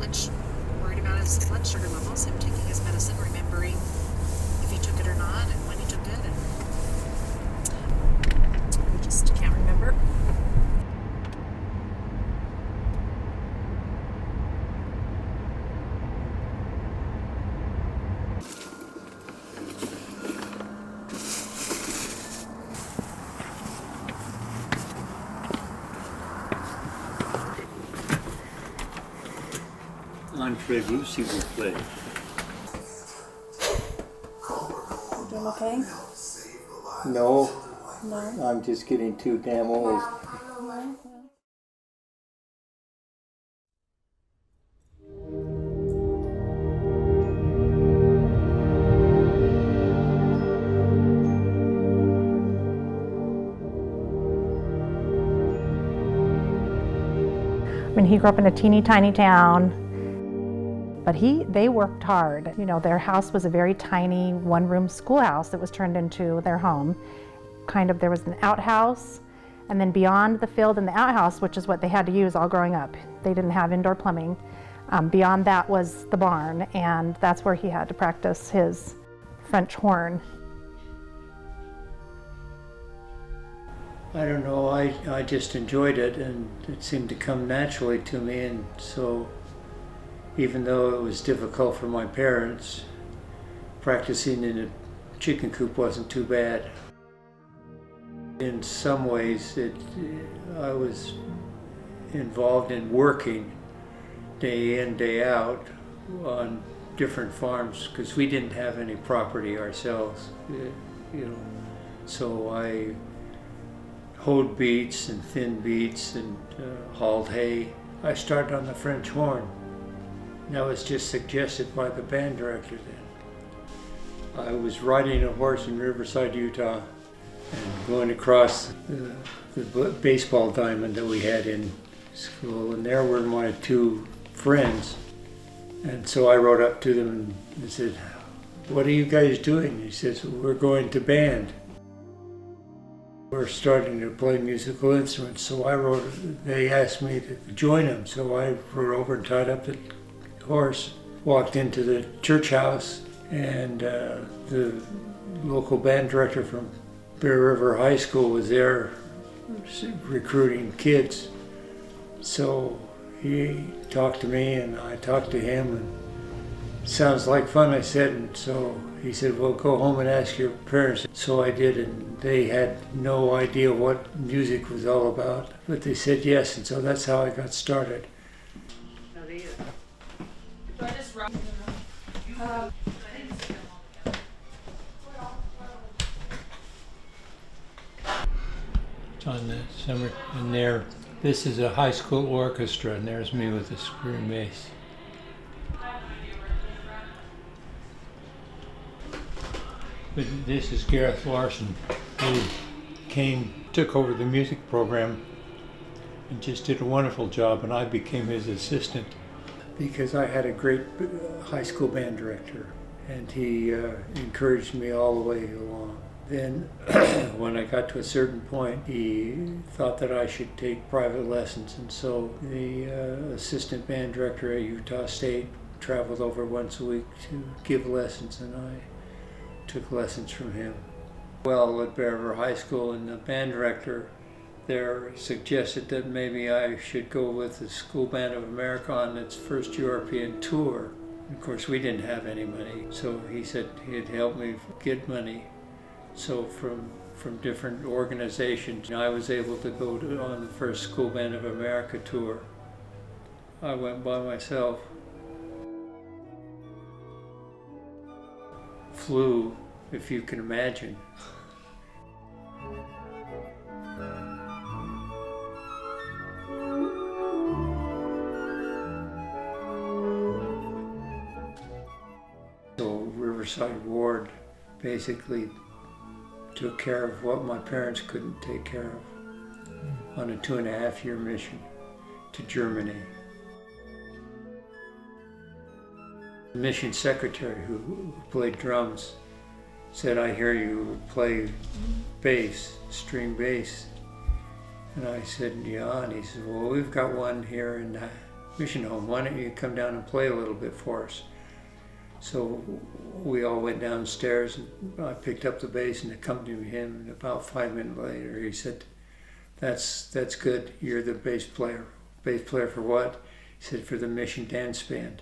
college, worried about his blood sugar levels, him taking his medicine, remembering if he took it or not, and when he took it, and we just can't remember. Entree Lucy will play. You doing okay? No, No. I'm just getting too damn old. I mean, he grew up in a teeny tiny town, but they worked hard. You know, their house was a very tiny one-room schoolhouse that was turned into their home. There was an outhouse, and then beyond the field and the outhouse, which is what they had to use all growing up, they didn't have indoor plumbing. Beyond that was the barn, and that's where he had to practice his French horn. I don't know, I just enjoyed it, and it seemed to come naturally to me, and so even though it was difficult for my parents, practicing in a chicken coop wasn't too bad. In some ways, I was involved in working day in, day out on different farms, because we didn't have any property ourselves, you know, so I hoed beets and thinned beets and hauled hay. I started on the French horn. That was just suggested by the band director then. I was riding a horse in Riverside, Utah, and going across the baseball diamond that we had in school, and there were my two friends. And so I rode up to them and said, "What are you guys doing?" He says, "We're going to band. We're starting to play musical instruments." So they asked me to join them. So I rode over and tied up the horse, walked into the church house, and the local band director from Bear River High School was there recruiting kids. So he talked to me and I talked to him, and "Sounds like fun," I said, and so he said, "Well, go home and ask your parents." So I did, and they had no idea what music was all about, but they said yes, and so that's how I got started. It's on the summer, and this is a high school orchestra, and there's me with the scream bass. But this is Gareth Larson, who took over the music program and just did a wonderful job, and I became his assistant because I had a great high school band director, and he encouraged me all the way along. Then when I got to a certain point, he thought that I should take private lessons, and so the assistant band director at Utah State traveled over once a week to give lessons, and I took lessons from him. Well, at Bear River High School, and the band director there suggested that maybe I should go with the School Band of America on its first European tour. Of course, we didn't have any money, so he said he'd help me get money. So from different organizations, I was able to go on the first School Band of America tour. I went by myself. Flew, if you can imagine. So Riverside Ward basically took care of what my parents couldn't take care of on a 2.5-year mission to Germany. The mission secretary who played drums said, "I hear you play bass, string bass." And I said, "Yeah," and he said, "Well, we've got one here in mission home. Why don't you come down and play a little bit for us? So we all went downstairs, and I picked up the bass and accompanied him. And about 5 minutes later, he said, "That's good. You're the bass player." Bass player for what? He said, "For the Mission Dance Band."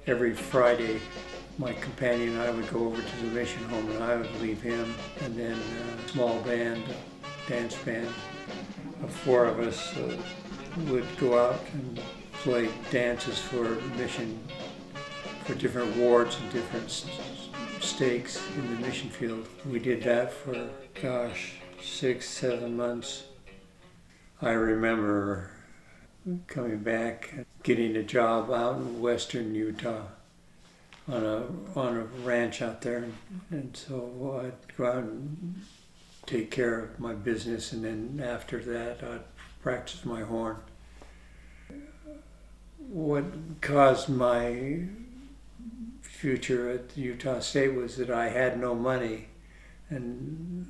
Every Friday, my companion and I would go over to the mission home, and I would leave him, and then a small band, dance band of 4 of us would go out and play dances for mission, for different wards and different stakes in the mission field. We did that for, 6, 7 months. I remember coming back and getting a job out in western Utah on a ranch out there, and so I'd go out and take care of my business, and then after that I'd practice my horn. What caused my future at Utah State was that I had no money, and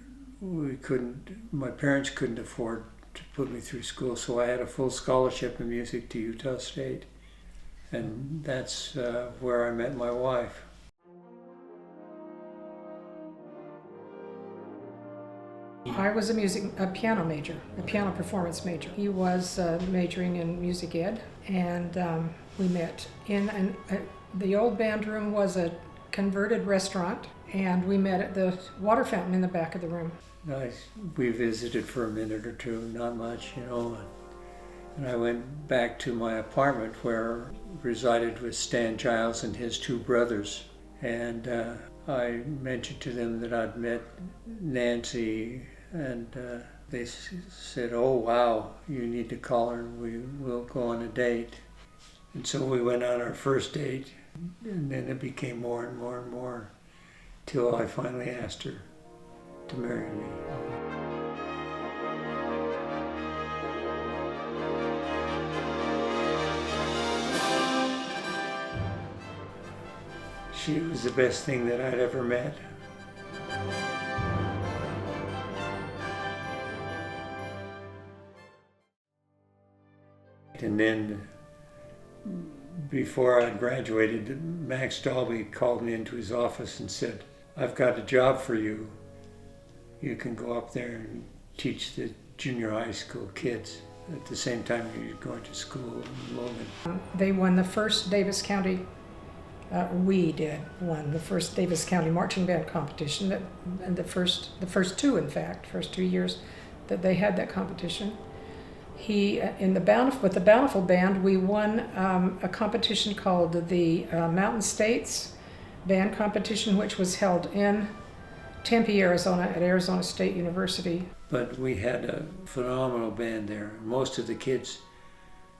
my parents couldn't afford to put me through school, so I had a full scholarship in music to Utah State, and that's where I met my wife. I was a piano major, a piano performance major. He was majoring in music ed, and we met in the old band room was a converted restaurant, and we met at the water fountain in the back of the room. We visited for a minute or two, not much, and I went back to my apartment where I resided with Stan Giles and his 2 brothers, and I mentioned to them that I'd met Nancy, and they said, "Oh wow, you need to call her and we'll go on a date." And so we went on our first date, and then it became more and more and more, till I finally asked her to marry me. She was the best thing that I'd ever met. And then, before I graduated, Max Dalby called me into his office and said, "I've got a job for you. You can go up there and teach the junior high school kids at the same time you're going to school in Logan." They won the first Davis County, won the first Davis County marching band competition, and the first 2 years that they had that competition. With the Bountiful Band, we won a competition called the Mountain States Band Competition, which was held in Tempe, Arizona, at Arizona State University. But we had a phenomenal band there. Most of the kids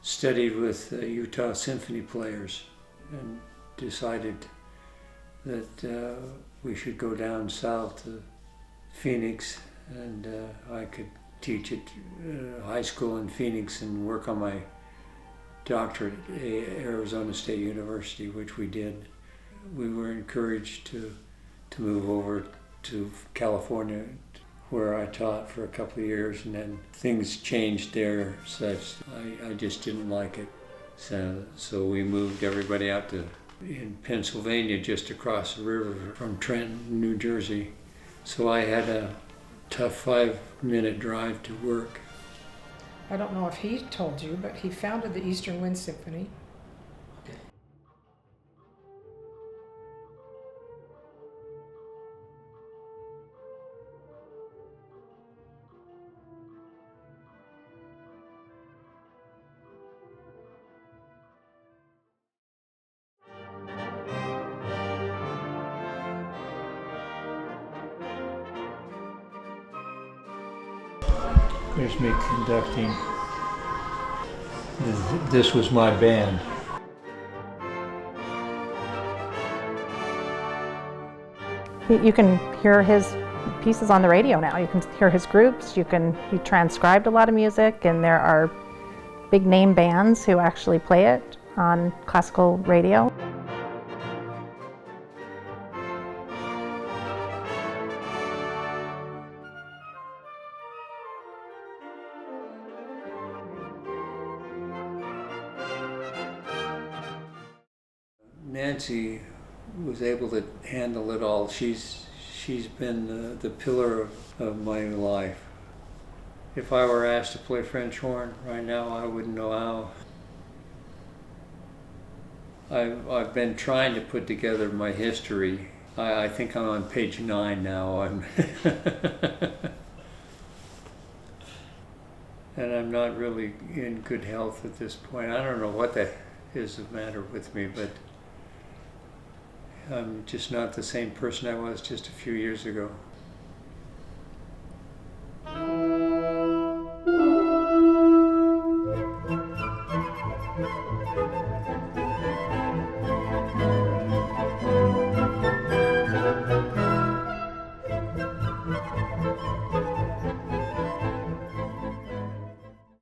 studied with Utah Symphony players and decided that we should go down south to Phoenix, and I could teach at high school in Phoenix and work on my doctorate at Arizona State University, which we did. We were encouraged to move over to California, where I taught for a couple of years, and then things changed there such I just didn't like it. So we moved everybody out in Pennsylvania, just across the river from Trenton, New Jersey. So I had a tough 5-minute drive to work. I don't know if he told you, but he founded the Eastern Wind Symphony. There's me conducting. This was my band. You can hear his pieces on the radio now. You can hear his groups. He transcribed a lot of music, and there are big name bands who actually play it on classical radio. Nancy was able to handle it all. She's been the pillar of my life. If I were asked to play French horn right now, I wouldn't know how. I've been trying to put together my history. I think I'm on page 9 now. And I'm not really in good health at this point. I don't know what is the matter with me, but I'm just not the same person I was just a few years ago.